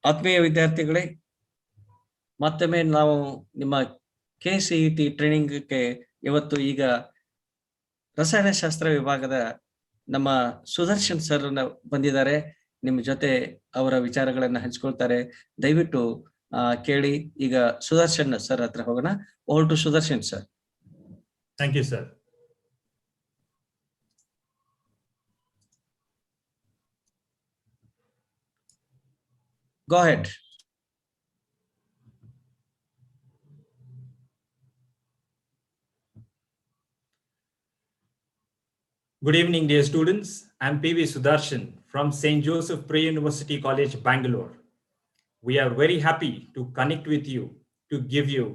ಆತ್ಮೀಯ ವಿದ್ಯಾರ್ಥಿಗಳೇ, ಮತ್ತೊಮ್ಮೆ ನಾವು ನಿಮ್ಮ KCET ಟ್ರೈನಿಂಗ್ಗೆ ಇವತ್ತು ಈಗ ರಸಾಯನಶಾಸ್ತ್ರ ವಿಭಾಗದ ನಮ್ಮ ಸುದರ್ಶನ್ ಸರ್ ಬಂದಿದ್ದಾರೆ. ನಿಮ್ಮ ಜೊತೆ ಅವರ ವಿಚಾರಗಳನ್ನ ಹಂಚಿಕೊಳ್ತಾರೆ. ದಯವಿಟ್ಟು ಕೇಳಿ. ಈಗ ಸುದರ್ಶನ್ ಸರ್ ಹತ್ರ ಹೋಗೋಣ. Over to Sudarshan sir. Thank you sir. Go ahead. Good evening, dear students. I'm PV Sudarshan from St. Joseph Pre-University College, Bangalore. We are very happy to connect with you to give you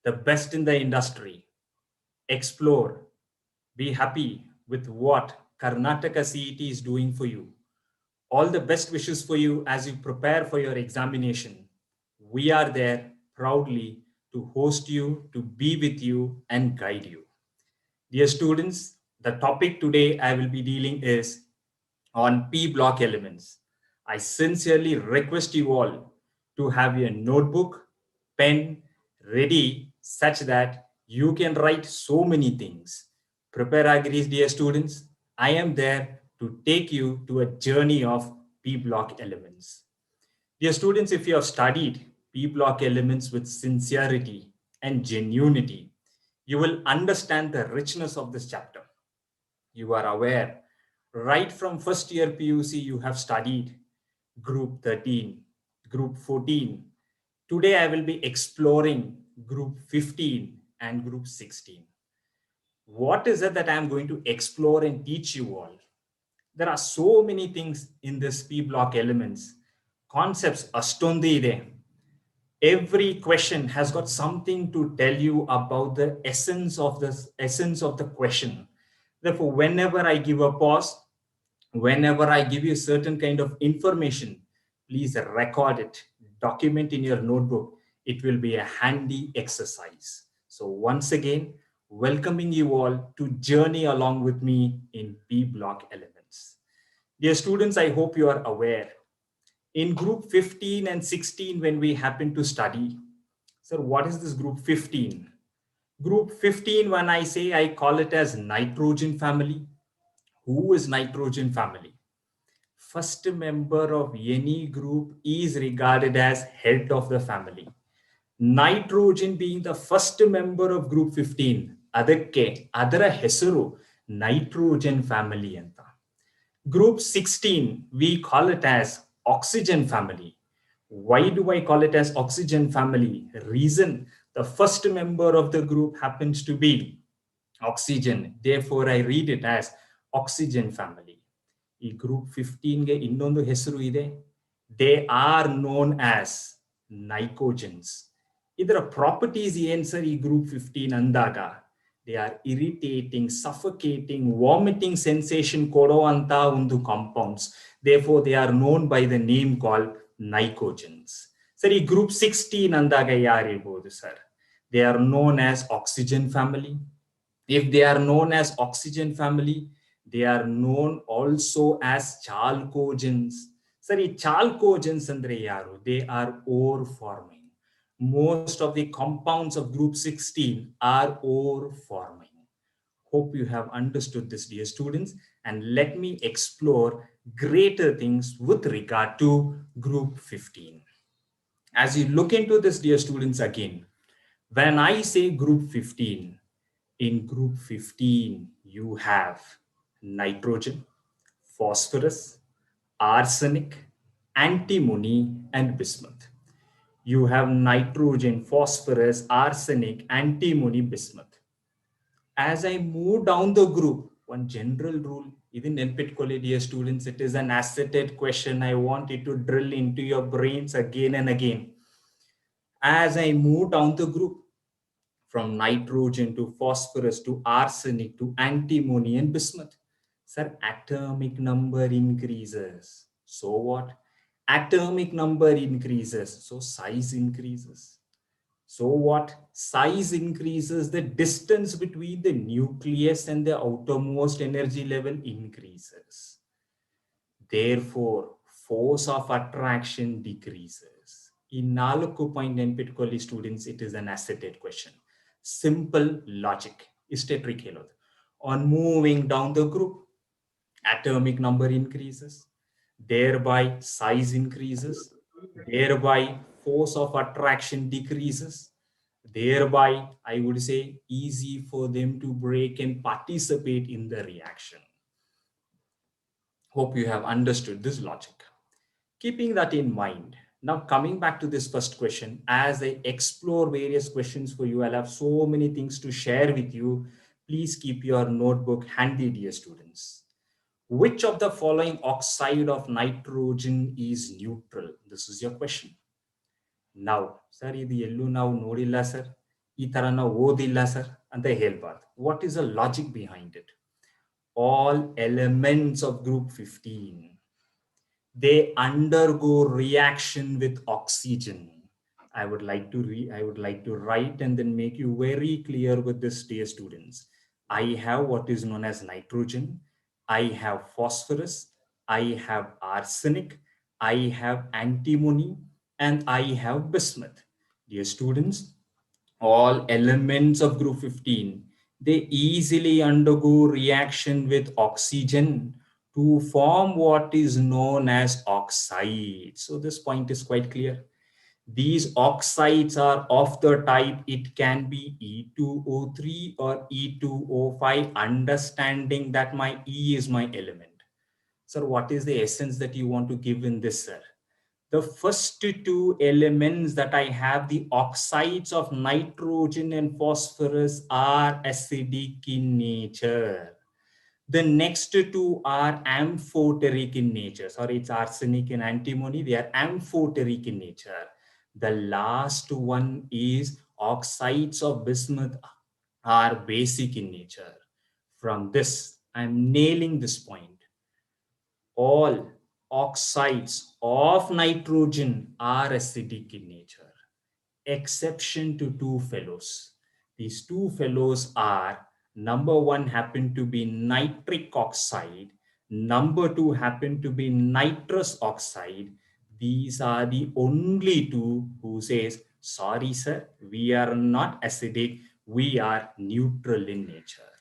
the best in the industry. Explore, be happy with what Karnataka CET is doing for you. All the best wishes for you as you prepare for your examination. We are there proudly to host you, to be with you and guide you. Dear students, the topic today I will be dealing is on P block elements. I sincerely request you all to have your notebook, pen ready such that you can write so many things. Prepare agrees, dear students. I am there to take you to a journey of P block elements. Dear students, if you have studied P block elements with sincerity and genuinity, you will understand the richness of this chapter. You are aware, right from first year PUC, you have studied group 13, group 14. Today, I will be exploring group 15 and group 16. What is it that I'm going to explore and teach you all? There are so many things in this P block elements. Concepts astondi ide. Every question has got something to tell you about the essence of the question. Therefore, whenever I give a pause, whenever I give you certain kind of information, please record it, document in your notebook. It will be a handy exercise. So once again, welcoming you all to journey along with me in P block elements. Dear students, I hope you are aware. In group 15 and 16, when we happen to study, sir, what is this group 15? Group 15, when I say, I call it as nitrogen family. Who is nitrogen family? First member of any group is regarded as head of the family. Nitrogen being the first member of group 15, adakke adara hesaru nitrogen family anta. Group 16, we call it as oxygen family. Why do I call it as oxygen family? Reason, the first member of the group happens to be oxygen. Therefore, I read it as oxygen family. In group 15 ge innondu hesaru ide. They are known as nicogens. Idara properties ಏನು sir ಈ group 15 ಅಂದಾಗ? They are irritating, suffocating, vomiting sensation ಕೊಡುವಂತ ಒಂದು compounds. Therefore, they are known by the name called nicogens. Sir, ಈ group 16 ಅಂದಾಗ ಯಾರಿರ್ಬೋದು sir? They are known as oxygen family. If they are known as oxygen family, they are known also as chalcogens. Sir, ಈ chalcogens andre yaru? They are ore forming. Most of the compounds of group 16 are ore forming. Hope you have understood this, dear students, and let me explore greater things with regard to group 15. As you look into this, dear students, again, when I say group 15, in group 15, you have nitrogen, phosphorus, arsenic, antimony, and bismuth. You have nitrogen, phosphorus, arsenic, antimony, bismuth. As I move down the group, one general rule, even NPIT dear students, it is an asserted question. I want it to drill into your brains again and again. As I move down the group, from nitrogen to phosphorus to arsenic to antimony and bismuth, sir, atomic number increases. So what? Atomic number increases, so size increases. So what? Size increases, the distance between the nucleus and the outermost energy level increases. Therefore, force of attraction decreases. In 4 point ನೆನ್ಪಿಟ್ಕೊಳ್ಳಿ students, it is an accepted question. Simple logic. ಇಷ್ಟೇ trick ಹೇಳೋದು. On moving down the group, atomic number increases, thereby size increases, thereby force of attraction decreases, thereby I would say easy for them to break and participate in the reaction. Hope you have understood this logic. Keeping that in mind, now coming back to this first question, as I explore various questions for you, I'll have so many things to share with you. Please keep your notebook handy, dear students. Which of the following oxide of nitrogen is neutral? This is your question. Now, sir, idu ellu now nodilla sir, ee tara na odilla sir anta helbaaರ್ದು. What is the logic behind it? All elements of group 15, they undergo reaction with oxygen. I would like to write and then make you very clear with this, dear students. I have what is known as nitrogen, I have phosphorus, I have arsenic, I have antimony, and I have bismuth. Dear students, all elements of group 15, they easily undergo reaction with oxygen to form what is known as oxide. So this point is quite clear. These oxides are of the type, it can be E2O3 or E2O5, understanding that my E is my element. Sir, what is the essence that you want to give in this, sir? The first two elements that I have, the oxides of nitrogen and phosphorus, are acidic in nature. The next two are amphoteric in nature. Sorry, it's arsenic and antimony. They are amphoteric in nature. The last one is oxides of bismuth are basic in nature. From this, I'm nailing this point. All oxides of nitrogen are acidic in nature, exception to two fellows. These two fellows are, number one happen to be nitric oxide, number two happen to be nitrous oxide. These are the only two who says, sorry sir, we are not acidic, we are neutral in nature.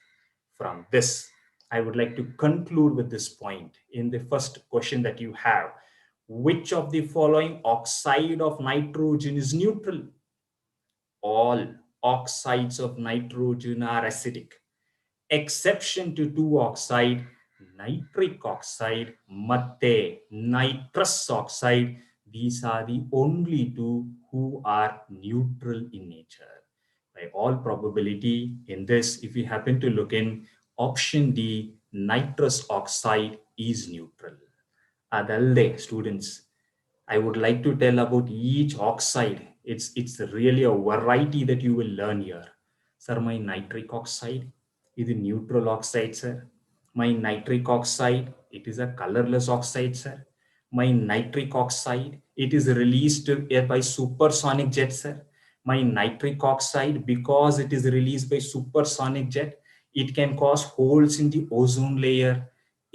From this, I would like to conclude with this point in the first question that you have. Which of the following oxide of nitrogen is neutral? All oxides of nitrogen are acidic, exception to two oxide, nitric oxide, matte nitrous oxide. These are the only two who are neutral in nature. By all probability, in this, if we happen to look in option D, nitrous oxide is neutral. Adalde, students, I would like to tell about each oxide. It's really a variety that you will learn here. Sir, my nitric oxide is a neutral oxide, sir. My nitric oxide, it is a colorless oxide, sir. My nitric oxide, it is released by supersonic jet, sir. My nitric oxide, because it is released by supersonic jet, it can cause holes in the ozone layer.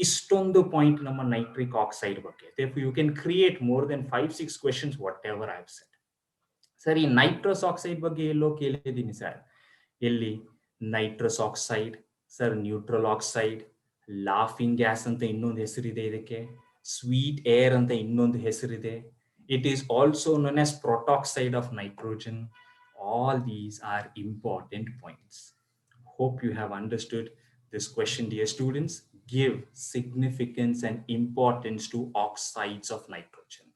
Istondo point ನಮ್ಮ nitric oxide ಬಗ್ಗೆ. Therefore, you can create more than 5-6 questions, whatever I have said. Sir, ಈ nitrous oxide ಬಗ್ಗೆ ಎಲ್ಲೋ ಕೇಳಿದ್ದೀನಿ sir. ಎಲ್ಲಿ nitrous oxide, sir, neutral oxide, laughing gas ಅಂತ ಇನ್ನೊಂದು ಹೆಸರಿದೆ ಇದಕ್ಕೆ, sweet air ಅಂತ ಇನ್ನೊಂದು ಹೆಸರಿದೆ. It is also known as protoxide of nitrogen. All these are important points. Hope you have understood this question, dear students. Give significance and importance to oxides of nitrogen.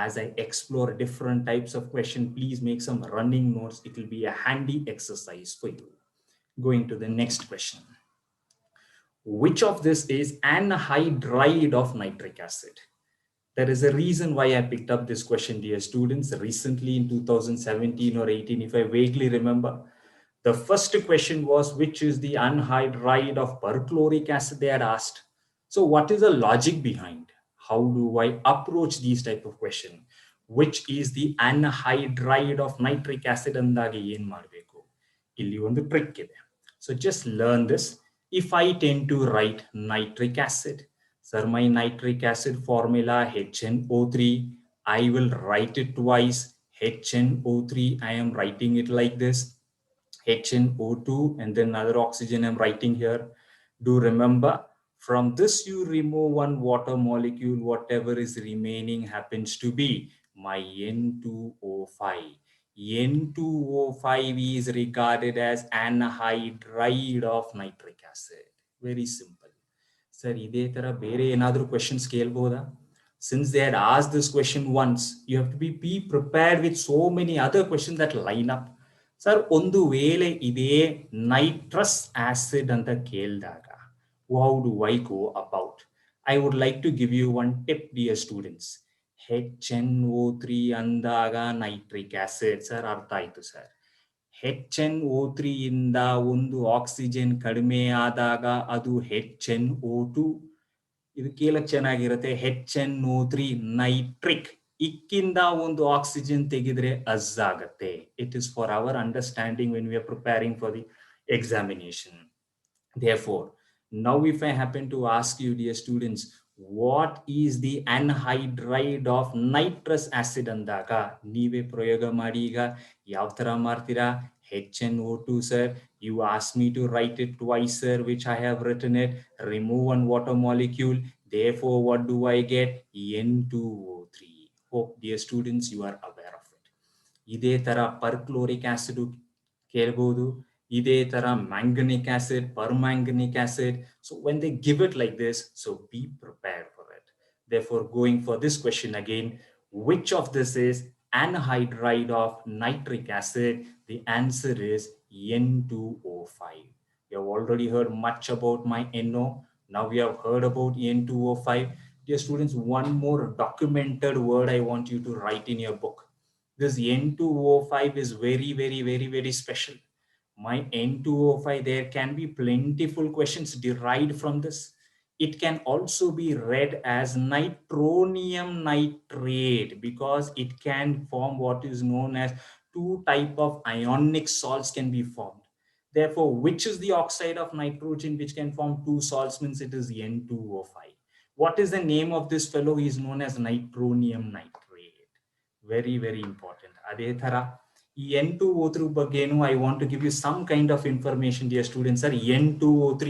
As I explore different types of questions, please make some running notes. It will be a handy exercise for you. Going to the next question. Which of this is anhydride of nitric acid? There is a reason why I picked up this question, dear students. Recently in 2017 or 18, if I vaguely remember, the first question was, which is the anhydride of perchloric acid, they had asked. So what is the logic behind? How do I approach these type of question? Which is the anhydride of nitric acid andage yen ಮಾಡಬೇಕು? ಇಲ್ಲಿ ಒಂದು trick ಇದೆ. So just learn this. If I tend to write nitric acid, Sir, my nitric acid formula HNO3. I will write it twice. HNO3, I am writing it like this. HNO2 and then another oxygen I'm writing here. Do remember, from this you remove one water molecule, whatever is remaining happens to be my N2O5. N2O5 is regarded as anhydride of nitric acid. Very simple. Sir, ಇದೇ ತರ ಬೇರೆ ಏನಾದರೂ questions ಕೇಳ್ಬೋದಾ? Since they had asked this question once, you have to be prepared with so many other questions that line up. Sir, ಒಂದು ವೇಳೆ ಇದೇ nitrous acid ಅಂತ ಕೇಳಿದಾಗ, how do I go about? I would like to give you one tip, dear students. HNO3 ಅಂದಾಗ nitric acid. Sir, ಅರ್ಥ ಆಯ್ತು sir. HNO3 ಇಂದ ಒಂದು ಆಕ್ಸಿಜನ್ ಕಡಿಮೆ ಆದಾಗ ಅದು HNO2. ಇದು ಕೇಳಕ್ ಚೆನ್ನಾಗಿರುತ್ತೆ. HNO3 nitric. ಇಕ್ಕಿಂದ ಒಂದು ಆಕ್ಸಿಜನ್ ತೆಗೆದ್ರೆ ಅಜ್ ಆಗತ್ತೆ. It is for our understanding when we are preparing for the examination. Therefore, now if I happen to ask you, dear students, what is the anhydride of nitrous acid ಅಂದಾಗ ನೀವೇ ಪ್ರಯೋಗ ಮಾಡಿ. ಈಗ ಯಾವ ತರ ಮಾಡ್ತೀರಾ? HNO2, sir. You asked me to write it twice, sir, which I have written it. Remove one water molecule. Therefore, what do I get? N2O3. Hope, dear students, you are aware of it. ಇದೇ ತರ perchloric acid ಕೇಳಬಹುದು. ಇದೇ ತರ manganic acid, permanganic acid. So when they give it like this, so be prepared for it. Therefore, going for this question again, which of this is anhydride of nitric acid? The answer is N2O5. You have already heard much about my NO. Now we have heard about N2O5. Dear students, one more documented word I want you to write in your book. This N2O5 is very, very, very, very special. My N2O5, there can be plentiful questions derived from this. It can also be read as nitronium nitrate because it can form what is known as two type of ionic salts can be formed. Therefore, which is the oxide of nitrogen which can form two salts means it is N2O5. What is the name of this fellow? He is known as nitronium nitrate. Very, very important. ಅದೇ ತರ ಈ N2O3 ಬಗ್ಗೆನೂ I want to give you some kind of information, dear students. Sir, N2O3,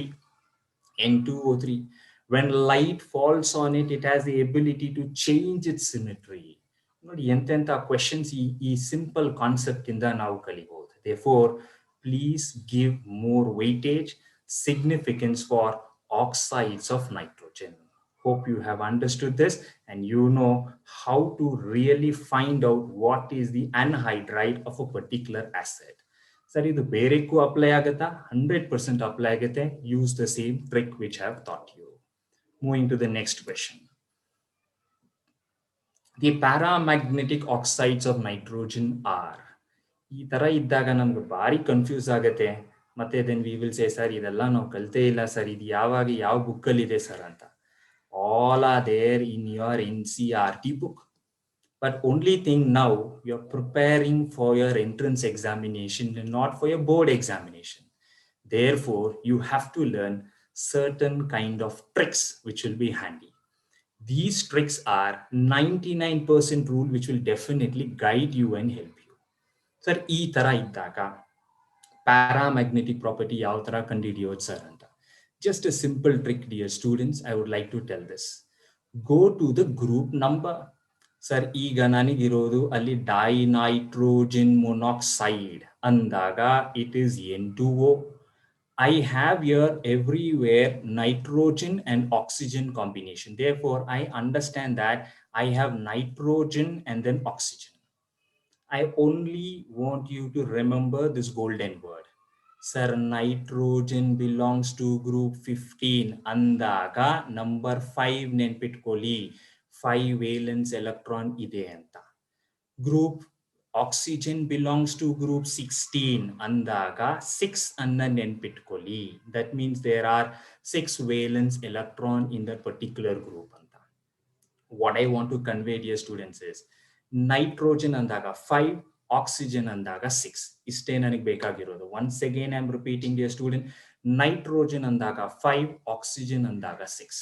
when light falls on it, it has the ability to change its symmetry. ನೋಡಿ ಎಂತೆಂಥ questions ಈ simple concept ಇಂದ ನಾವು ಕಲಿಬಹುದು. Therefore, please give more weightage, significance for oxides of nitrogen. Hope you have understood this and you know how to really find out what is the anhydride of a particular acid. Sir, idu berekku apply agata? 100% apply agate. Use the same trick which I have taught you. Moving to the next question. The paramagnetic oxides of nitrogen are. ಈ ತರ ಇದ್ದಾಗ ನಮ್ಗೆ ಭಾರಿ confuse ಆಗತ್ತೆ. ಮತ್ತೆ then we will say sir ಇದೆಲ್ಲ ನಾವು ಕಲ್ತೇ ಇಲ್ಲ ಸರ್, ಇದು ಯಾವಾಗ ಯಾವ ಬುಕ್ಕಲ್ಲಿ ಇದೆ ಸರ್ ಅಂತ. All are there in your NCERT book. But only thing now, you're preparing for your entrance examination and not for your board examination. Therefore, you have to learn certain kind of tricks which will be handy. These tricks are 99% rule which will definitely guide you and help you. Sir, ee tara iddaga paramagnetic property yav tara ಕಂಡುಹಿಡಿಯೋದು sir anta. Just a simple trick, dear students, I would like to tell this. Go to the group number. Sir, ಈಗ ನನಗಿರೋದು ಅಲ್ಲಿ dinitrogen monoxide ಅಂದಾಗ it is N2O. I have here everywhere nitrogen and oxygen combination. Therefore, I understand that I have nitrogen and then oxygen. I only want you to remember this golden word. Sir, nitrogen belongs to group 15 ಅಂದಾಗ number 5 ನೆನ್ಪಿಟ್ಕೊಳ್ಳಿ. 5 valence electron ಇದೆ ಅಂತ. Group oxygen belongs to group 16 ಅಂದಾಗ 6 ಅನ್ನ ನೆನ್ಪಿಟ್ಕೊಳ್ಳಿ. That means there are 6 valence electron in that particular group ಅಂತ. What I want to convey, dear students, is nitrogen ಅಂದಾಗ 5, oxygen ಅಂದಾಗ 6. ಇಷ್ಟೇ ನನಗೆ ಬೇಕಾಗಿರೋದು. Once again I am repeating, dear student, nitrogen ಅಂದಾಗ 5, oxygen ಅಂದಾಗ 6.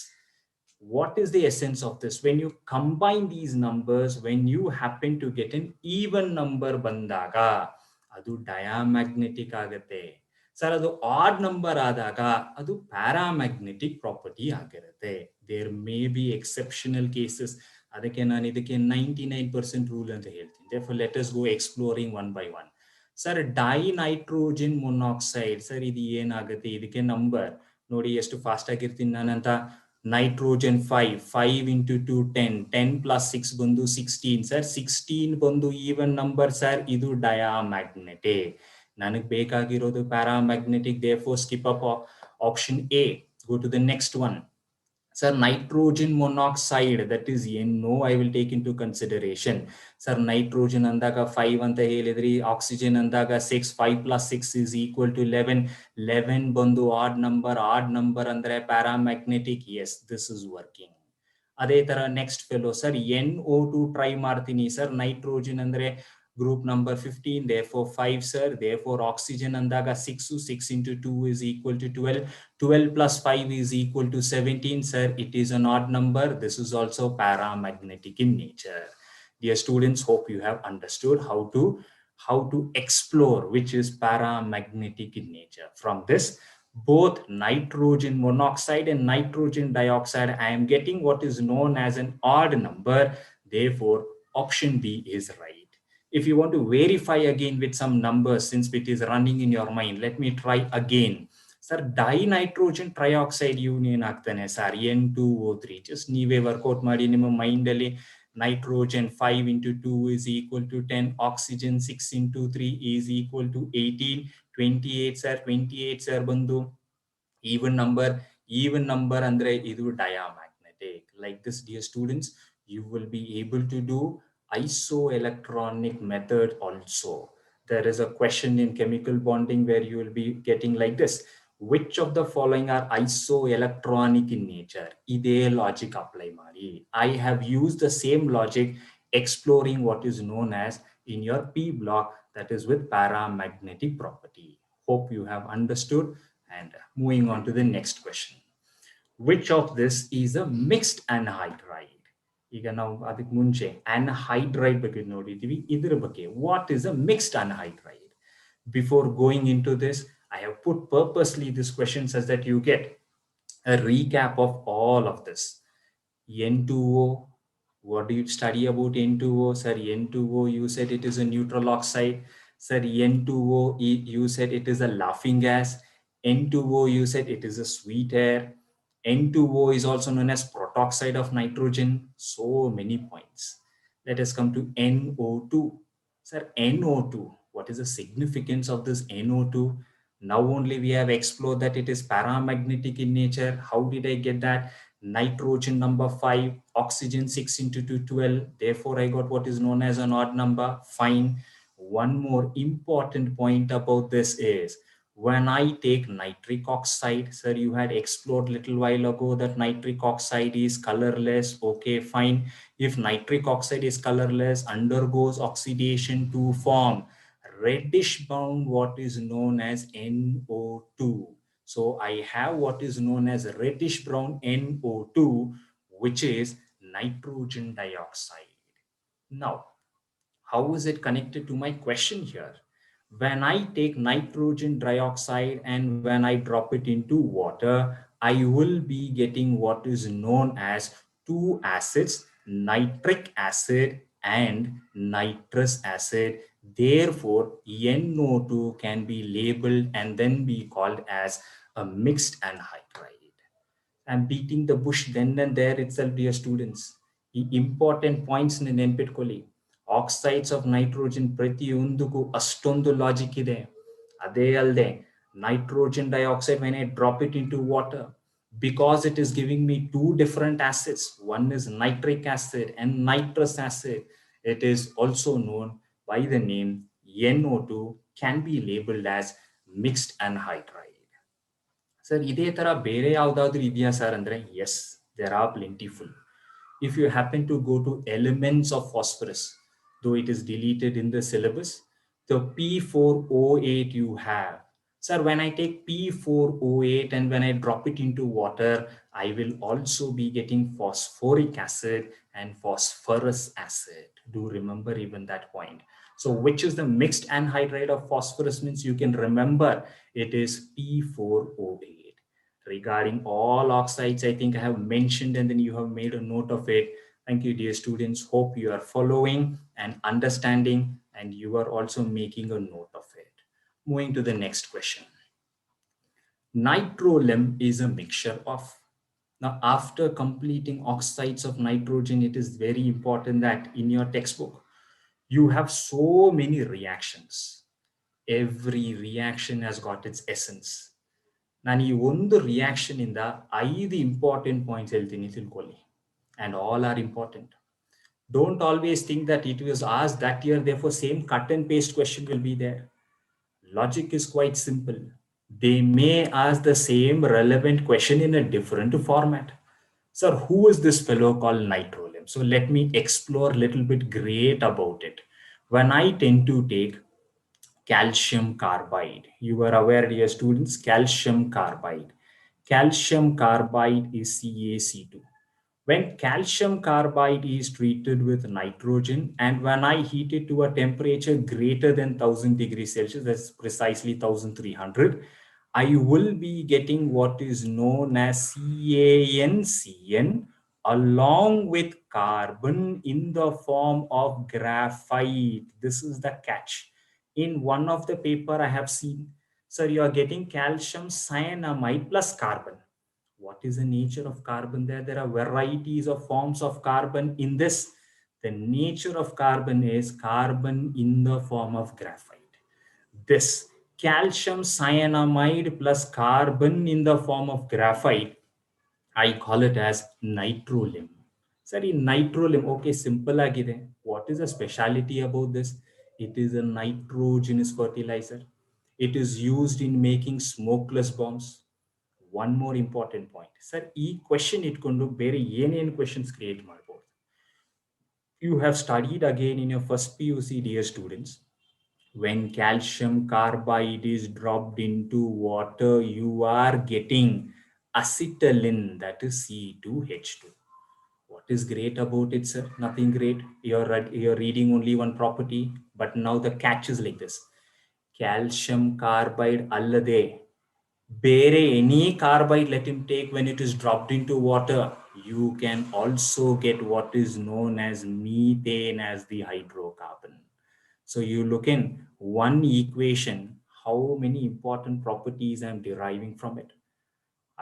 What is the essence of this? When you combine these numbers, when you happen to get an even number bandaga, adu diamagnetic agate. Sir, adu odd number adaga, adu paramagnetic property agirate. There may be exceptional cases. ಅದಕ್ಕೆ ನಾನು ಇದಕ್ಕೆ 99% rule ಅಂತ ಹೇಳ್ತೀನಿ. Therefore, let us go exploring one by one. Sir, dinitrogen monoxide, sir ಇದು ಏನಾಗುತ್ತೆ? ಇದಕ್ಕೆ number ನೋಡಿ ಎಷ್ಟು ಫಾಸ್ಟ್ ಆಗಿರ್ತೀನಿ ನಾನಂತ. nitrogen 5 into 2 10 plus 6 ಬಂದು 16 sir, 16 ಬಂದು even number sir, ಇದು diamagnetic. ನನಗೆ ಬೇಕಾಗಿರೋದು paramagnetic, therefore skip up option A, go to the next one. Sir, nitrogen monoxide, that is NO, I will take into consideration. Sir, nitrogen andaga 5 anta helidri, oxygen andaga 6, 5 plus 6 is equal to 11. 11 bandu odd number andre paramagnetic. Yes, this is working. Ade tara next fellow, sir, NO2 try martini. Sir, nitrogen andre group number 15, therefore 5 sir, therefore oxygen andaga 6 into 2 is equal to 12. 12 plus 5 is equal to 17 sir, it is an odd number. This is also paramagnetic in nature. Dear students, hope you have understood how to explore which is paramagnetic in nature. From this, both nitrogen monoxide and nitrogen dioxide, I am getting what is known as an odd number. Therefore, option B is right. If you want to verify again with some numbers, since it is running in your mind, let me try again. Sir, dinitrogen trioxide union ಆಗ್ತಾನೆ sir, N2O3. Just ನೀವೇ workout ಮಾಡಿ ನಿಮ್ಮ mind ಅಲ್ಲಿ. Nitrogen 5 into 2 is equal to 10. Oxygen 6 into 3 is equal to 18. 28 sir, 28 sir ಬಂದು even number andre idu diamagnetic. Like this, dear students, you will be able to do isoelectronic method also. There is a question in chemical bonding where you will be getting like this: which of the following are isoelectronic in nature? Ide logic apply mari. I have used the same logic exploring what is known as in your P block, that is with paramagnetic property. Hope you have understood. And moving on to the next question: which of this is a mixed anhydride? ಈಗ ನಾವು ಅದಕ್ಕೆ ಮುಂಚೆ anhydride ಬಗ್ಗೆ ನೋಡಿದ್ವಿ. ಇದರ ಬಗ್ಗೆ, what is a mixed anhydride? Before going into this, I have put purposely this question such that you get a recap of all of this. N2O, what do you study about N2O? Sir, N2O, you said it is a neutral oxide. Sir, N2O, you said it is a laughing gas. N2O, you said it is a sweet air. N2O is also known as protoxide of nitrogen. So many points. Let us come to NO2. Sir, NO2, what is the significance of this NO2? Now only we have explored that it is paramagnetic in nature. How did I get that? Nitrogen number 5, oxygen 6 into 2, 12. Therefore, I got what is known as an odd number. Fine. One more important point about this is, when I take nitric oxide, sir, you had explored little while ago that nitric oxide is colorless. Okay, fine. If nitric oxide is colorless, undergoes oxidation to form reddish brown, what is known as NO2. So I have what is known as reddish brown NO2, which is nitrogen dioxide. Now, how is it connected to my question here? When I take nitrogen dioxide and when I drop it into water, I will be getting what is known as two acids, nitric acid and nitrous acid. Therefore, NO2 can be labeled and then be called as a mixed anhydride. I'm beating the bush then and there itself, dear students. The important points in ನೆನ್ಪಿಟ್ಕೊಳ್ಳಿ. Oxides of nitrogen ಪ್ರತಿಯೊಂದಕ್ಕೂ ಅಷ್ಟೊಂದು logic ಇದೆ. ಅದೇ ಅಲ್ಲದೆ nitrogen dioxide, when I drop it into water, because it is giving me two different acids, one is nitric acid and nitrous acid, it is also known by the name NO2, can be labeled as mixed anhydride. Sir, ಇದೇ ತರ ಬೇರೆ ಯಾವ್ದಾದ್ರು ಇದೆಯಾ sir ಅಂದ್ರೆ? Yes, there are plentiful. If you happen to go to elements of phosphorus, though it is deleted in the syllabus, the P4O8 you have, Sir, when I take P4O8 and when I drop it into water, I will also be getting phosphoric acid and phosphorus acid. Do remember even that point. So which is the mixed anhydride of phosphorus means you can remember it is P4O8. Regarding all oxides, I think I have mentioned and then you have made a note of it. Thank you, dear students. Hope you are following and understanding and you are also making a note of it. Moving to the next question. Nitrolim is a mixture of. Now, after completing oxides of nitrogen, it is very important that in your textbook, you have so many reactions. Every reaction has got its essence. ನಾನು ಈ ಒಂದು reaction ಇಂದ 5 important points ಹೇಳ್ತೀನಿ ತಿಳ್ಕೊಳ್ಳಿ and all are important. Don't always think that it was asked that year, therefore same cut and paste question will be there. Logic is quite simple. They may ask the same relevant question in a different format. Sir, who is this fellow called nitrolim? So let me explore a little bit great about it. When I tend to take calcium carbide, you are aware, dear students, calcium carbide. Calcium carbide is CaC2. When calcium carbide is treated with nitrogen and when I heat it to a temperature greater than 1000 degrees Celsius, that's precisely 1300, I will be getting what is known as CaNCN along with carbon in the form of graphite. This is the catch. In one of the paper I have seen, sir, you are getting calcium cyanamide plus carbon. What is the nature of carbon there? There are varieties of forms of carbon in this. The nature of carbon is carbon in the form of graphite. This calcium cyanamide plus carbon in the form of graphite, I call it as nitrolim. Sir, in nitrolim, okay, simple agide. What is the speciality about this? It is a nitrogenous fertilizer. It is used in making smokeless bombs. One more important point. Sir, ಈ question ಇಟ್ಕೊಂಡು ಬೇರೆ ಏನೇನು questions create ಮಾಡಬಹುದು. You have studied again in your first PUC, dear students. When calcium carbide is dropped into water, you are getting acetylene, that is C2H2. What is great about it, sir? Nothing great. You're reading only one property, but now the catch is like this. Calcium carbide allade bere any carbide let him take, when it is dropped into water, you can also get what is known as methane as the hydrocarbon. So you look in one equation, how many important properties I'm deriving from it.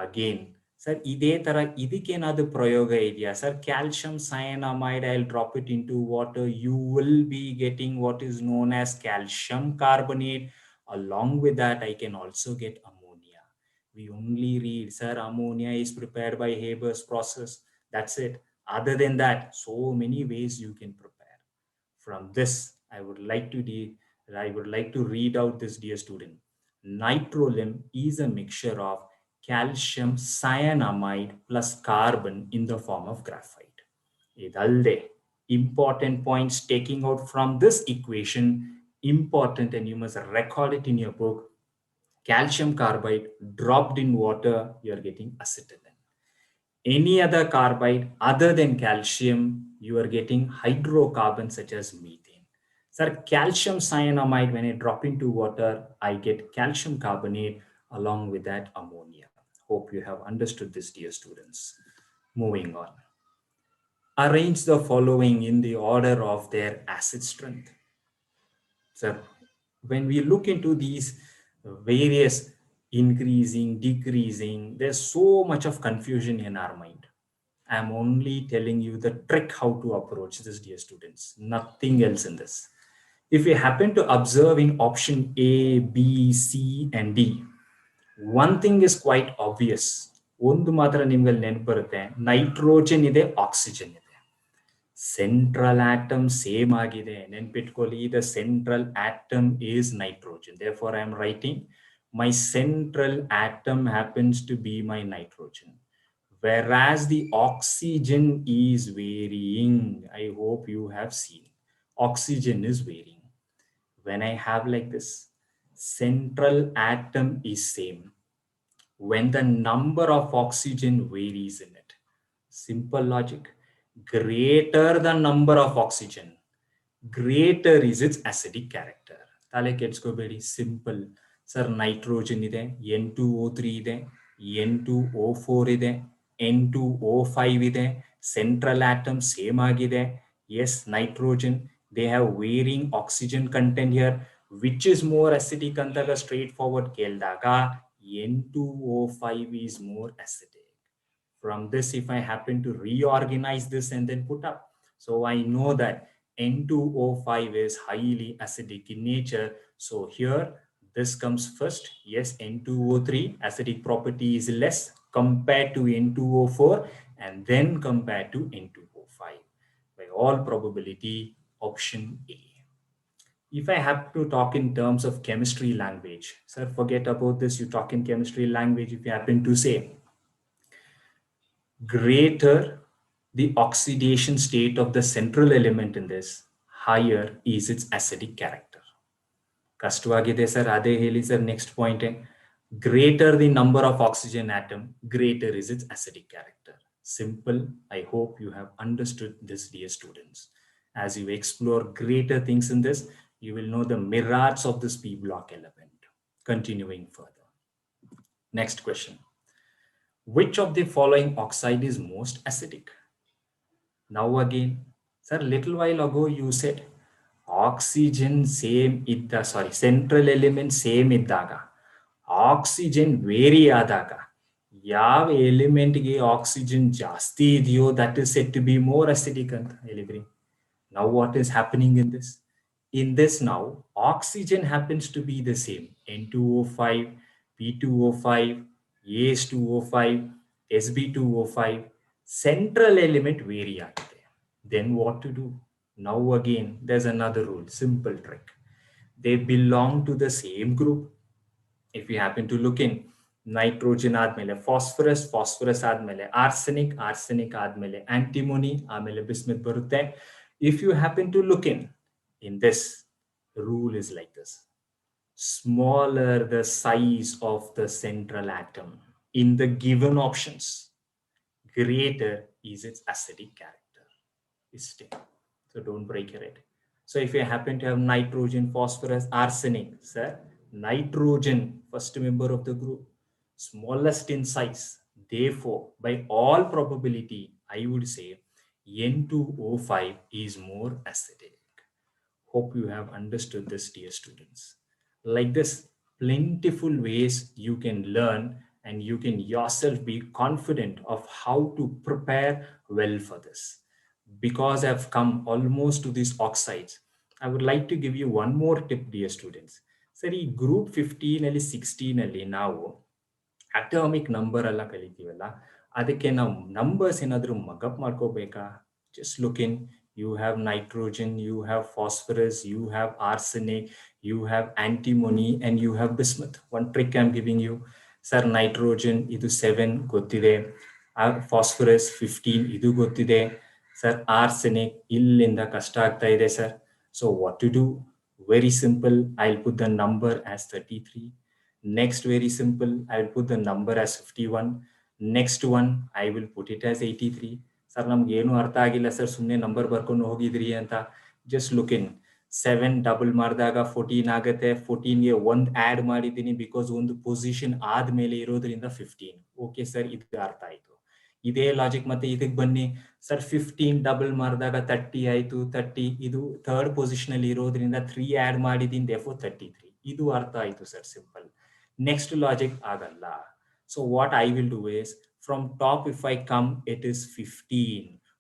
Again, sir, ಇದೇ ತರ ಇದಕ್ಕೇನಾದ್ರು ಪ್ರಯೋಗ ಇದೆಯಾ? Sir, calcium cyanamide, I'll drop it into water. You will be getting what is known as calcium carbonate. Along with that, I can also get ammonia. We only read, sir, ammonia is prepared by Haber's process. That's it. Other than that, so many ways you can prepare. From this, I would like to read out this, dear student. Nitrolim is a mixture of calcium cyanamide plus carbon in the form of graphite. Idalde, important points taking out from this equation, important, and you must record it in your book. Calcium carbide dropped in water, you are getting acetylene. Any other carbide other than calcium, you are getting hydrocarbons such as methane. Sir, calcium cyanamide, when I drop into water, I get calcium carbonate, along with that ammonia. Hope you have understood this, dear students. Moving on. Arrange the following in the order of their acid strength. Sir, when we look into these various increasing, decreasing, there's so much of confusion in our mind. I'm only telling you the trick how to approach this, dear students. Nothing else in this. If you happen to observe in option A, B, C, and D, one thing is quite obvious. ಒಂದು ಮಾತ್ರ ನಿಮ್ಗೆ ನೆನಪು ಬರುತ್ತೆ, nitrogen ಇದೆ, oxygen ಇದೆ. Central atom same agide. Nenpitkolli, the central atom is nitrogen. Therefore, I am writing my central atom happens to be my nitrogen. Whereas the oxygen is varying. I hope you have seen. Oxygen is varying. When I have like this, central atom is same when the number of oxygen varies in it. Simple logic. Greater the number of oxygen, greater is its acidic character. ತಲೆ ಕೆಡ್ಸ್ಕೋಬೇಡಿ, simple. Sir nitrogen ಇದೆ, N2O3 ಇದೆ, N2O4 ಇದೆ, N2O5 ಇದೆ, central atom same ಆಗಿದೆ. Yes, nitrogen, they have varying oxygen content here. Which is more acidic ಅಂತಾಗ straightforward ಕೇಳಿದಾಗ N2O5 is more acidic. From this, if I happen to reorganize this and then put up, so I know that N2O5 is highly acidic in nature. So here, this comes first. Yes, N2O3 acidic property is less compared to N2O4 and then compared to N2O5. By all probability, option A. If I have to talk in terms of chemistry language, sir, forget about this. You talk in chemistry language. If you happen to say greater the oxidation state of the central element in this, higher is its acidic character. ಕಷ್ಟವಾಗಿದೆ sir, ಅದೇ ಹೇಳಿ sir. Next point, greater the number of oxygen atom, greater is its acidic character. Simple. I hope you have understood this, dear students. As you explore greater things in this, you will know the myriads of this P block element. Continuing further. Next question. Which of the following oxide is most acidic? Now again, sir, little while ago you said oxygen same idda, sorry, central element same iddaga, oxygen vary adaga, ಯಾವ ಎಲಿಮೆಂಟ್ಗೆ oxygen ಜಾಸ್ತಿ ಇದೆಯೋ that is set to be more acidic ಅಂತ ಹೇಳಿದ್ರಿ. Now what is happening in this? In this now, oxygen happens to be the same. N2O5, P2O5, AS2O5, SB2O5, central element vary agide. Then what to do? Now again, there's another rule, simple trick. They belong to the same group. If you happen to look in, nitrogen ಆದ್ಮೇಲೆ phosphorus, phosphorus ಆದ್ಮೇಲೆ arsenic, arsenic ಆದ್ಮೇಲೆ antimony, ಆಮೇಲೆ bismuth ಬರುತ್ತೆ. If you happen to look in this, rule is like this. Smaller the size of the central atom in the given options, greater is its acidic character. So don't break your head. So if you happen to have nitrogen, phosphorus, arsenic, sir, nitrogen, first member of the group, smallest in size. Therefore, by all probability, I would say N2O5 is more acidic. Hope you have understood this, dear students. Like this, plentiful ways you can learn and you can yourself be confident of how to prepare well for this. Because I've come almost to these oxides, I would like to give you one more tip, dear students. Sari, group 15 ಅಲ್ಲಿ 16 ಅಲ್ಲಿ ನಾವು atomic number ಎಲ್ಲ ಕಲಿತೀವಲ್ಲ, ಅದಕ್ಕೆ ನಾವು numbers ಏನಾದರೂ mug up ಮಾಡ್ಕೋಬೇಕಾ? Just look in. You have nitrogen, you have phosphorus, you have arsenic, you have antimony, and you have bismuth. One trick I'm giving you. Sir, nitrogen, idu 7 gottide. Phosphorus 15, idu gottide. Sir, arsenic, illinda kashta agta ide, sir. So what to do? Very simple. I'll put the number as 33. Next, very simple. I'll put the number as 51. Next one, I will put it as 83. Sir, ನಮ್ಗೆ ಏನು ಅರ್ಥ ಆಗಿಲ್ಲ sir, ಸುಮ್ಮನೆ number ಬರ್ಕೊಂಡು ಹೋಗಿದ್ರಿ ಅಂತ. Just look ಇನ್. 7 double ಮಾಡಿದಾಗ 14 ಆಗುತ್ತೆ. 14ಗೆ 1 ಆಡ್ ಮಾಡಿದ್ದೀನಿ ಬಿಕಾಸ್ ಒಂದು ಪೊಸಿಷನ್ ಆದ್ಮೇಲೆ ಇರೋದ್ರಿಂದ 15. ಓಕೆ ಸರ್, ಇದು ಅರ್ಥ ಆಯ್ತು. ಇದೇ ಲಾಜಿಕ್ ಮತ್ತೆ ಇದಕ್ಕೆ ಬನ್ನಿ ಸರ್. 15 ಡಬಲ್ ಮಾಡಿದಾಗ 30 ಆಯ್ತು. 30 ಇದು ಥರ್ಡ್ ಪೊಸಿಷನ್ ಅಲ್ಲಿ ಇರೋದ್ರಿಂದ 3 ಆಡ್ ಮಾಡಿದ್ದೀನಿ, therefore 33. ಇದು ಅರ್ಥ ಆಯ್ತು ಸರ್, ಸಿಂಪಲ್. ನೆಕ್ಸ್ಟ್ ಲಾಜಿಕ್ ಆಗಲ್ಲ. So what I will do is, from top if I come, it is 15.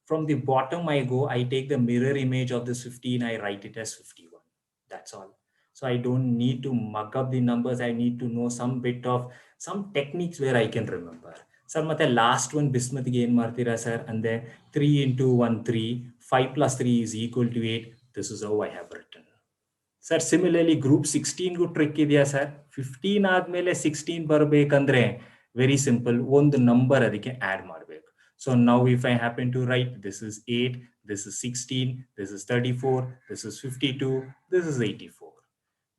From the bottom I go, I take the mirror image of this 15, I write it as 51. That's all. So I don't need to mug up the numbers. I need to know some bit of some techniques where I can remember. Sir, ಮತ್ತೆ last one bismuth ಗೆ ಏನ್ ಮಾಡ್ತೀರಾ sir ಅಂದ್ರೆ 3 into 1 3, 5 plus 3 is equal to 8. This is how I have written. Sir, similarly group 16 ಗೂ trick ಇದೆಯಾ sir? 15 ಆದ್ಮೇಲೆ 16 ಬರ್ಬೇಕಂದ್ರೆ very simple, ಒಂದು ನಂಬರ್ ಅದಕ್ಕೆ ಆಡ್ ಮಾಡಬೇಕು. So now if I happen to write this is 8, this is 16, this is 34, this is 52, this is 84.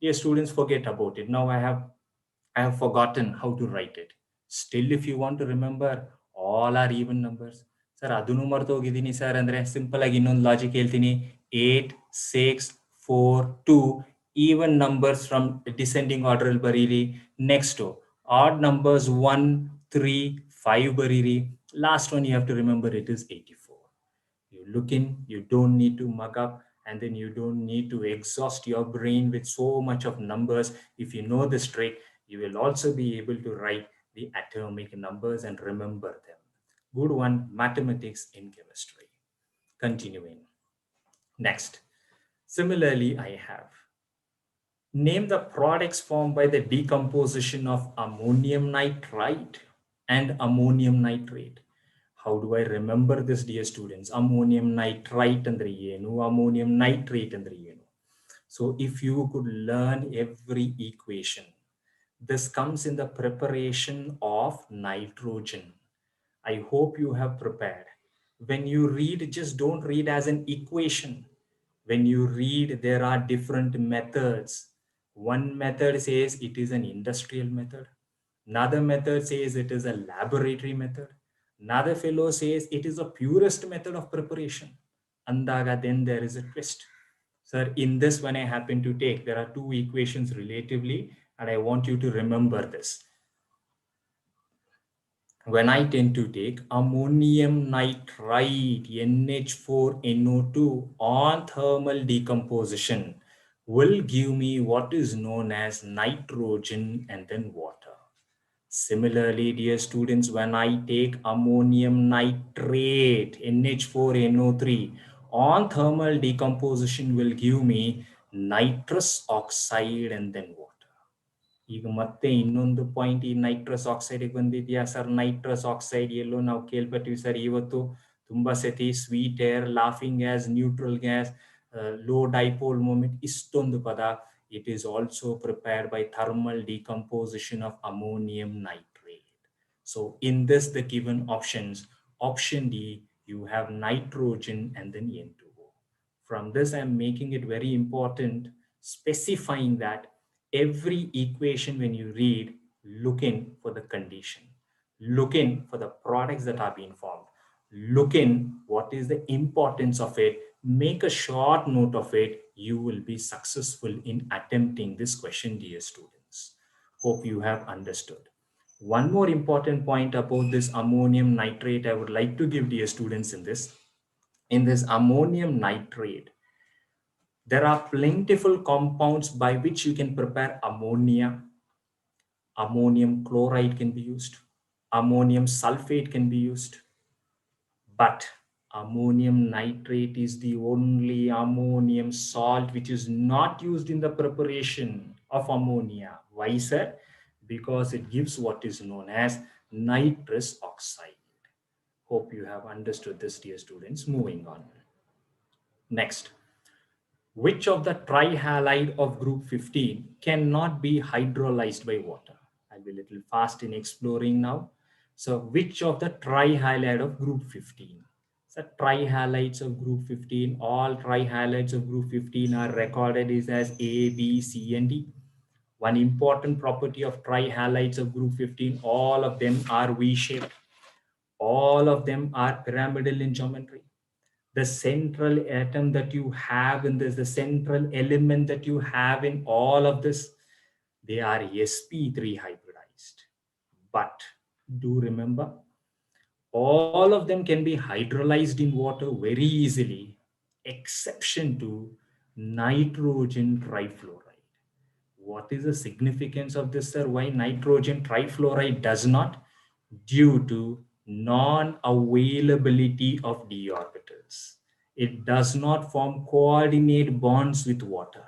Dear students, forget about it. Now I have forgotten how to write it. Still, if you want to remember, all are even numbers. Sir, ಅದನ್ನು ಮರ್ತೋಗಿದ್ದೀನಿ sir ಅಂದ್ರೆ simple ಆಗಿ ಇನ್ನೊಂದು logic ಹೇಳ್ತೀನಿ. 8, 6, 4, 2 even numbers from descending order ಅಲ್ಲಿ ಬರೀರಿ. Next, odd numbers 1, 3, 5 ಬರೀರಿ. Last one you have to remember, it is 84. You look in, you don't need to mug up, and then you don't need to exhaust your brain with so much of numbers. If you know this trick, you will also be able to write the atomic numbers and remember them. Good one, mathematics in chemistry. Continuing. Next. Similarly, I have name the products formed by the decomposition of ammonium nitrite and ammonium nitrate. How do I remember this, dear students? Ammonium nitrite andre ಏನು, ammonium nitrate andre ಏನು? So if you could learn every equation, this comes in the preparation of nitrogen. I hope you have prepared. When you read, just don't read as an equation. When you read, there are different methods. One method says it is an industrial method. Another method says it is a laboratory method. Another fellow says it is a purest method of preparation. Andaga, then there is a twist. Sir, in this one I happen to take, there are two equations relatively, and I want you to remember this. When I tend to take ammonium nitrite, NH4NO2 on thermal decomposition, will give me what is known as nitrogen and then water. Similarly, dear students, when I take ammonium nitrate, NH4NO3, on thermal decomposition will give me nitrous oxide and then water. ಈಗ ಮತ್ತೆ ಇನ್ನೊಂದು point ಈ nitrous oxide ಬಂದಿದ್ಯಾ sir? Nitrous oxide ಎಲ್ಲೋ ನಾವು ಕೇಳ್ಪಟ್ಟಿವಿ sir ಇವತ್ತು ತುಂಬಾ ಸತಿ. Sweet air, laughing gas, neutral gas, low dipole moment, ಇಷ್ಟೊಂದು ಪದ. It is also prepared by thermal decomposition of ammonium nitrate. So in this, the given options, option D, you have nitrogen and then N2O. From this, I'm making it very important, specifying that every equation when you read, look in for the condition, look in for the products that are being formed, look in what is the importance of it, make a short note of it. You will be successful in attempting this question, dear students. Hope you have understood. One more important point about this ammonium nitrate I would like to give, dear students, in this ammonium nitrate, there are plentiful compounds by which you can prepare ammonia. Ammonium chloride can be used. Ammonium sulfate can be used. But ammonium nitrate is the only ammonium salt which is not used in the preparation of ammonia. Why, sir? Because it gives what is known as nitrous oxide. Hope you have understood this, dear students. Moving on. Next. Which of the trihalide of group 15 cannot be hydrolyzed by water? I'll be a little fast in exploring now. So which of the trihalide of group 15? So trihalides of group 15, all trihalides of group 15 are recorded as A, B, C, and D. One important property of trihalides of group 15, all of them are V-shaped. All of them are pyramidal in geometry. The central atom that you have in this, the central element that you have in all of this, they are sp3 hybridized. But do remember, all of them can be hydrolyzed in water very easily, exception to nitrogen trifluoride. What is the significance of this, sir? Why nitrogen trifluoride does not? Due to non-availability of d orbitals. It does not form coordinate bonds with water.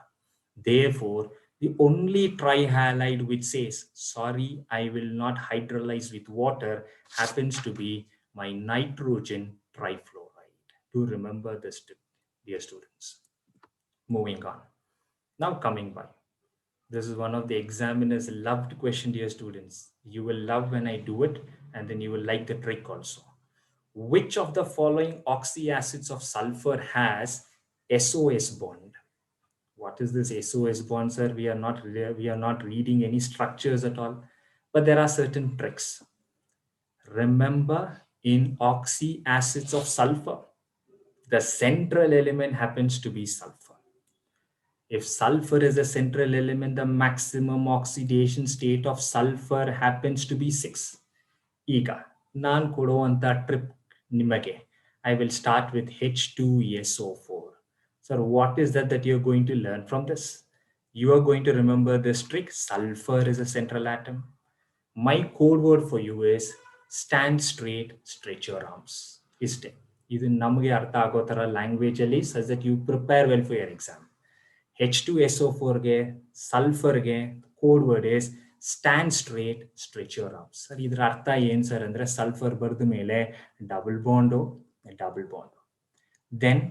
Therefore, the only trihalide which says, sorry, I will not hydrolyze with water, happens to be my nitrogen trifluoride. Do remember this, dear students. Moving on. Now coming by. This is one of the examiner's loved question, dear students. You will love when I do it, and then you will like the trick also. Which of the following oxyacids of sulfur has SOS bond? what is this SOS bond, sir? We are not reading any structures at all, but there are certain tricks. Remember, in oxy acids of sulfur, the central element happens to be sulfur. If sulfur is a central element, the maximum oxidation state of sulfur happens to be 6. ಈಗ ನಾನು ಕೊಡುವಂತ trip ನಿಮಗೆ, I will start with H2SO4. Sir, what is that you're going to learn from this? You are going to remember this trick. Sulfur is a central atom. My code word for you is stand straight, stretch your arms. ಇಷ್ಟೇ. ಇದು ನಮಗೆ ಅರ್ಥ ಆಗೋ ತರ language ಅಲ್ಲಿ, such that you prepare well for your exam. H2SO4ಗೆ ಸಲ್ಫರ್ಗೆ code word is stand straight, stretch your arms. Sir ಇದ್ರ ಅರ್ಥ ಏನ್ ಸರ್ ಅಂದ್ರೆ, ಸಲ್ಫರ್ ಬರೆದ ಮೇಲೆ double bond, then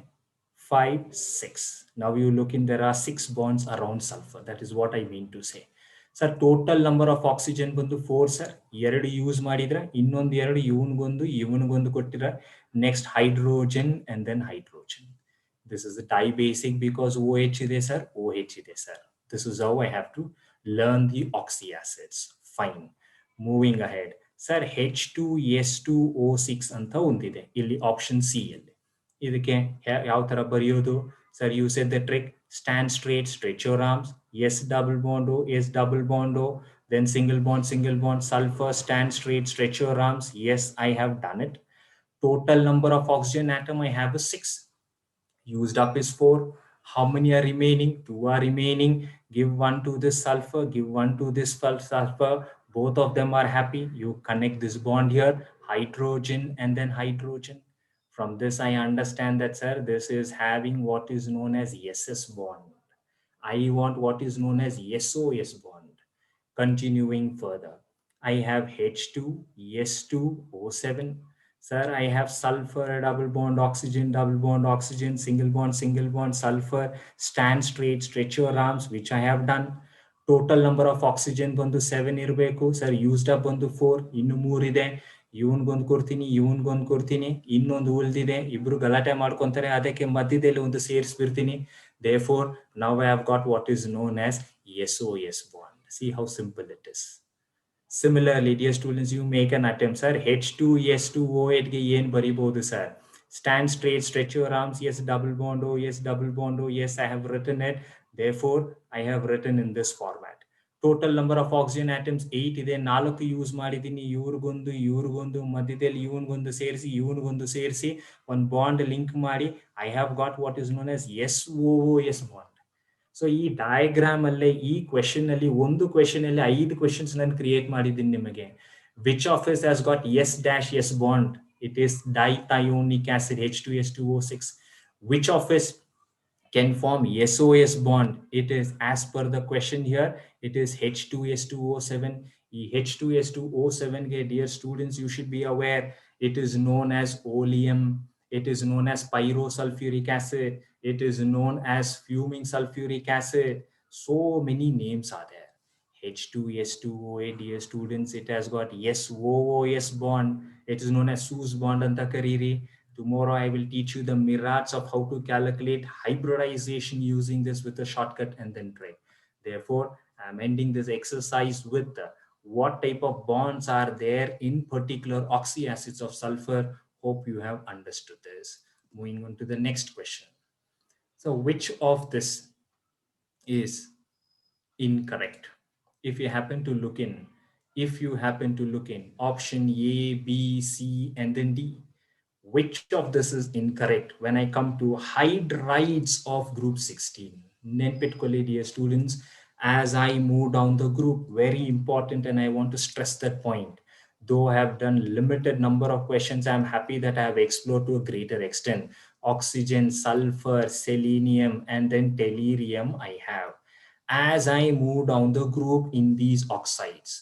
5, 6. Now you look in, there are 6 bonds around sulfur. That is what I mean to say. Sir total number of oxygen ಬಂದು 4 sir. 2 use ಮಾಡಿದ್ರೆ ಇನ್ನೊಂದು 2 ಇವನ್ಗೊಂದು ಕೊಟ್ಟಿರ. Next hydrogen and then hydrogen. This is a dibasic because OH ಇದೆ sir, OH ಇದೆ sir. This is how I have to learn the oxy acids. Fine. Moving ahead. Sir, H2S2O6 ಅಂತ ಒಂದಿದೆ ಇಲ್ಲಿ option C ಅಲ್ಲಿ. ಇದಕ್ಕೆ ಯಾವ ತರ ಬರೆಯೋದು? Sir, you said the trick. Stand straight, stretch your arms. Yes, double bond O, yes, double bond O. Then single bond, sulfur, stand straight, stretch your arms. Yes, I have done it. Total number of oxygen atom I have is 6. Used up is 4. How many are remaining? 2 are remaining. Give 1 to this sulfur, give 1 to this sulfur. Both of them are happy. You connect this bond here, hydrogen and then hydrogen. From this, I understand that, sir, this is having what is known as SS bond. I want what is known as SOS bond. Continuing further, I have H2S2O7. Sir, I have sulfur, double bond, oxygen, single bond, sulfur, stand straight, stretch your arms, which I have done. Total number of oxygen ಬಂದು 7 ಇರಬೇಕು. Sir used up ಬಂದು 4, ಇನ್ನು 3 ಇದೆ. ಇವನ್ಗೊಂದು ಕೊಡ್ತೀನಿ, ಇನ್ನೊಂದು ಉಳಿದಿದೆ. ಇಬ್ರು ಗಲಾಟೆ ಮಾಡ್ಕೊಂತಾರೆ, ಅದಕ್ಕೆ ಮಧ್ಯದಲ್ಲಿ ಒಂದು ಸೇರಿಸ್ಬಿಡ್ತೀನಿ. Therefore, now I have got what is known as SOS bond. See how simple it is. Similarly, dear students, you make an attempt, sir. H2S2O8 ಗೆ ಏನ್ ಬರಿಬಹುದು sir? Stand straight, stretch your arms. Yes, double bond O. Yes, double bond O. Yes, I have written it. Therefore, I have written in this format. Total number of oxygen atoms 8 ಇದೆ. 4 use ಮಾಡಿದೀನಿ. ಇವ್ರಿಗೊಂದು ಮಧ್ಯದಲ್ಲಿ ಇವನ್ಗೊಂದು ಸೇರಿಸಿ ಒಂದು bond link ಮಾಡಿ I have got what is known as SOOS bond. So ಈ diagram ಅಲ್ಲೇ ಈ question ಅಲ್ಲಿ ಒಂದು ಕ್ವೆಶನ್ ಅಲ್ಲಿ 5 ಕ್ವೆಶನ್ಸ್ ನಾನು ಕ್ರಿಯೇಟ್ ಮಾಡಿದ್ದೀನಿ ನಿಮಗೆ. Which of is has got S-S bond? It is dithionic acid H2S2O6. Which of is can form SOS bond? It is, as per the question here, it is H2S2O7. H2S2O7 ಗೆ, dear students, you should be aware, it is known as oleum. It is known as pyrosulfuric acid. It is known as fuming sulfuric acid. So many names are there. H2S2O8, dear students, it has got SOOS bond. It is known as SOOS bond anta kariri. Tomorrow I will teach you the myriads of how to calculate hybridization using this with a shortcut and then trick. Therefore, I am ending this exercise with what type of bonds are there in particular oxy acids of sulfur. Hope you have understood this. Moving on to the next question. So which of this is incorrect? If you happen to look in option A, B, C, and then D, which of this is incorrect when I come to hydrides of group 16? Nenpitkolli, dear students, as I move down the group, very important, and I want to stress that point. Though I have done limited number of questions, I am happy that I have explored to a greater extent. Oxygen, sulfur, selenium, and then tellurium I have. As I move down the group in these oxides,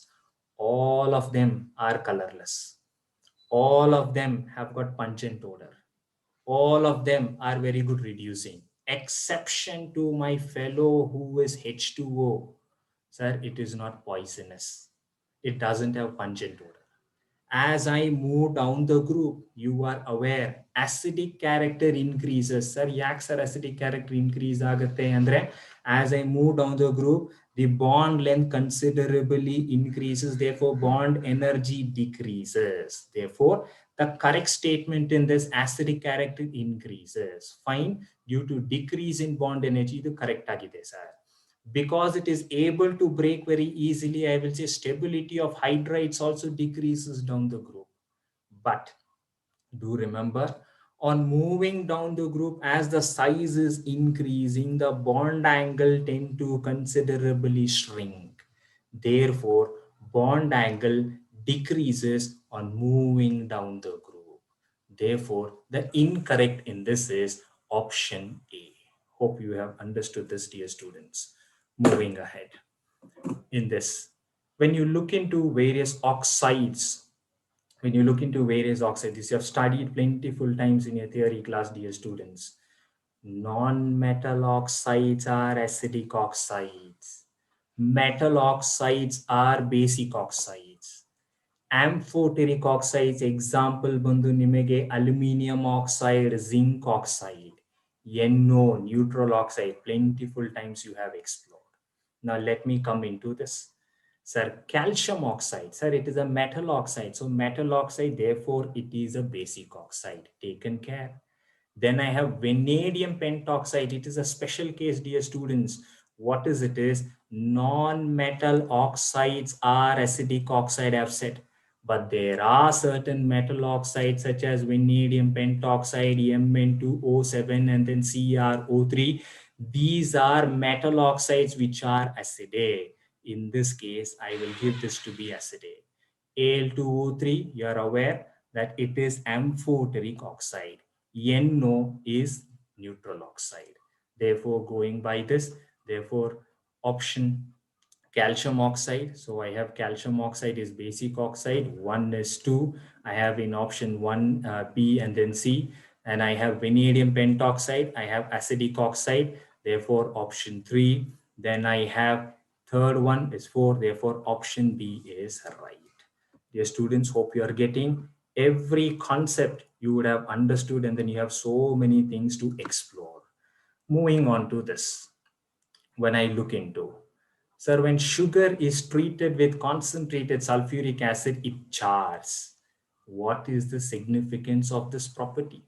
all of them are colorless. All of them have got pungent odor. All of them are very good reducing, exception to my fellow who is H2O. Sir, it is not poisonous. It doesn't have pungent odor. As I move down the group, you are aware acidic character increases. Sir, yak sir acidic character increase agate andre as I move down the group, the bond length considerably increases. Therefore, bond energy decreases. Therefore, the correct statement in this acidic character increases. Fine, due to decrease in bond energy, the correct agide sir. Because it is able to break very easily, I will say stability of hydrides also decreases down the group. But do remember, on moving down the group, as the size is increasing, the bond angle tend to considerably shrink. Therefore, bond angle decreases on moving down the group. Therefore, the incorrect in this is option A. Hope you have understood this, dear students. Moving ahead in this, when you look into various oxides, you have studied plentiful times in your theory class, dear students. Non-metal oxides are acidic oxides. Metal oxides are basic oxides. Amphoteric oxides, example ಬಂದು ನಿಮಗೆ aluminum oxide, zinc oxide, NO, neutral oxide, plentiful times you have explored. Now let me come into this. Sir, calcium oxide, sir, it is a metal oxide. So metal oxide, therefore it is a basic oxide. Taken care. Then I have vanadium pentoxide. It is a special case, dear students. What is it is? Non-metal oxides are acidic oxide, I have said. But there are certain metal oxides such as vanadium pentoxide, Mn2O7, and then CrO3. These are metal oxides which are acidic. In this case, I will give this to be acidic. Al2O3, you are aware that it is amphoteric oxide. NO is neutral oxide. Therefore, going by this, therefore, option calcium oxide. So I have calcium oxide is basic oxide. 1 is 2. I have in option 1, B and then C. And I have vanadium pentoxide. I have acidic oxide. Therefore, option 3. Then I have third one is 4. Therefore, option B is right. Dear students, hope you are getting every concept you would have understood, and then you have so many things to explore. Moving on to this, when I look into, sir, when sugar is treated with concentrated sulfuric acid, it chars. What is the significance of this property?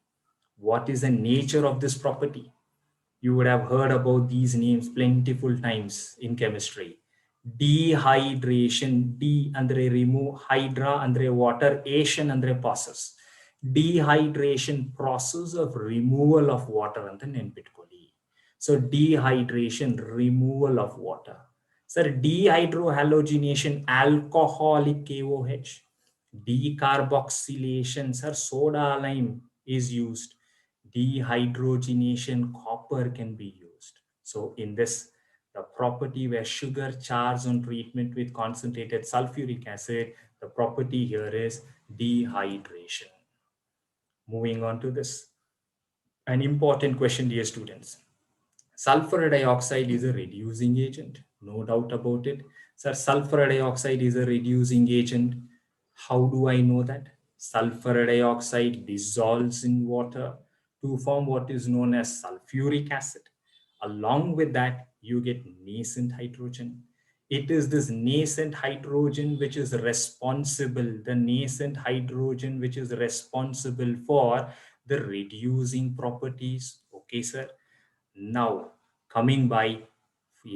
What is the nature of this property? You would have heard about these names plentiful times in chemistry. Dehydration, D andre remove, hydra andre water, ation andre process. Dehydration, process of removal of water anta ನೆನ್ಪಿಟ್ಕೊಳ್ಳಿ. So dehydration, removal of water. Sir, dehydrohalogenation, alcoholic KOH. Decarboxylation, sir, soda lime is used. Dehydrogenation, copper can be used. So in this, the property where sugar chars on treatment with concentrated sulfuric acid, the property here is dehydration. Moving on to this, an important question, dear students. Sulfur dioxide is a reducing agent, no doubt about it. Sir, sulfur dioxide is a reducing agent. How do I know that? Sulfur dioxide dissolves in water to form what is known as sulfuric acid. Along with that, you get nascent hydrogen. It is this nascent hydrogen which is responsible, the nascent hydrogen which is responsible for the reducing properties. Okay, sir. Now, coming by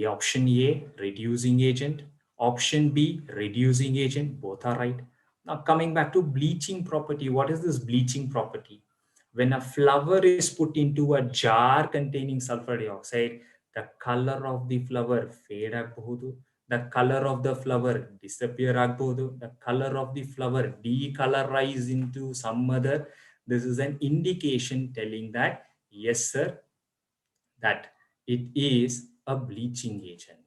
option A, reducing agent, option B, reducing agent, both are right. Now, coming back to bleaching property, what is this bleaching property? When a flower is put into a jar containing sulfur dioxide, the color of the flower fade agbodu, the color of the flower disappear agbodu, the color of the flower decolorize into some other. This is an indication telling that, yes, sir, that it is a bleaching agent.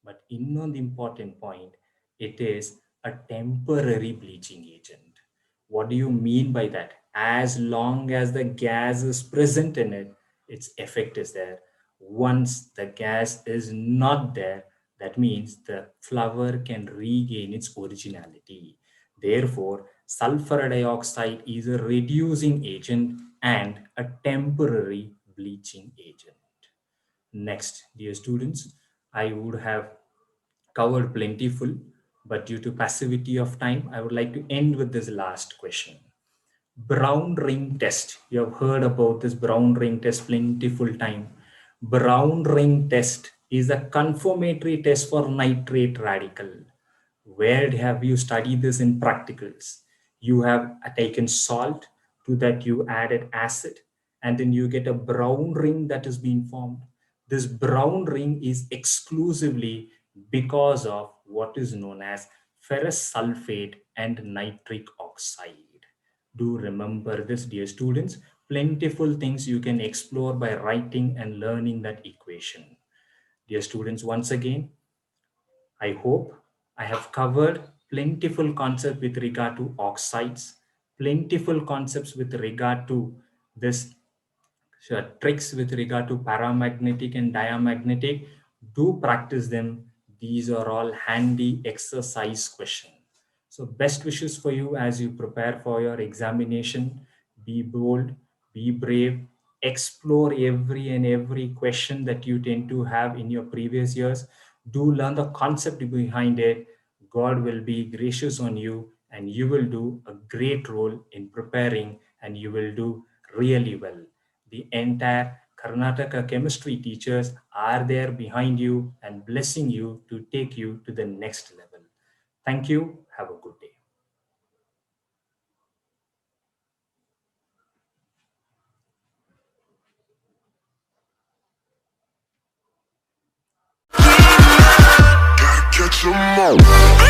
But the important point, it is a temporary bleaching agent. What do you mean by that? As long as the gas is present in it, its effect is there. Once the gas is not there, that means the flower can regain its originality. Therefore, Sulfur dioxide is a reducing agent and a temporary bleaching agent. Next, dear students, I would have covered plentiful, but due to passivity of time, I would like to end with this last question. Brown ring test. You have heard about this brown ring test plentiful time. Brown ring test is a confirmatory test for nitrate radical. Where have you studied this in practicals? You have taken salt, to that you added acid, and then you get a brown ring that is being formed. This brown ring is exclusively because of what is known as ferrous sulfate and nitric oxide. Do remember this, dear students. Plentiful things you can explore by writing and learning that equation. Dear students, once again, I hope I have covered plentiful concepts with regard to oxides, plentiful concepts with regard to this tricks with regard to paramagnetic and diamagnetic. Do practice them. These are all handy exercise questions. So best wishes for you as you prepare for your examination. Be bold, be brave, explore every question that you tend to have in your previous years. Do learn the concept behind it. God will be gracious on you and you will do a great role in preparing and you will do really well. The entire Karnataka chemistry teachers are there behind you and blessing you to take you to the next level. Thank you. Have a good day. Catch 'em all.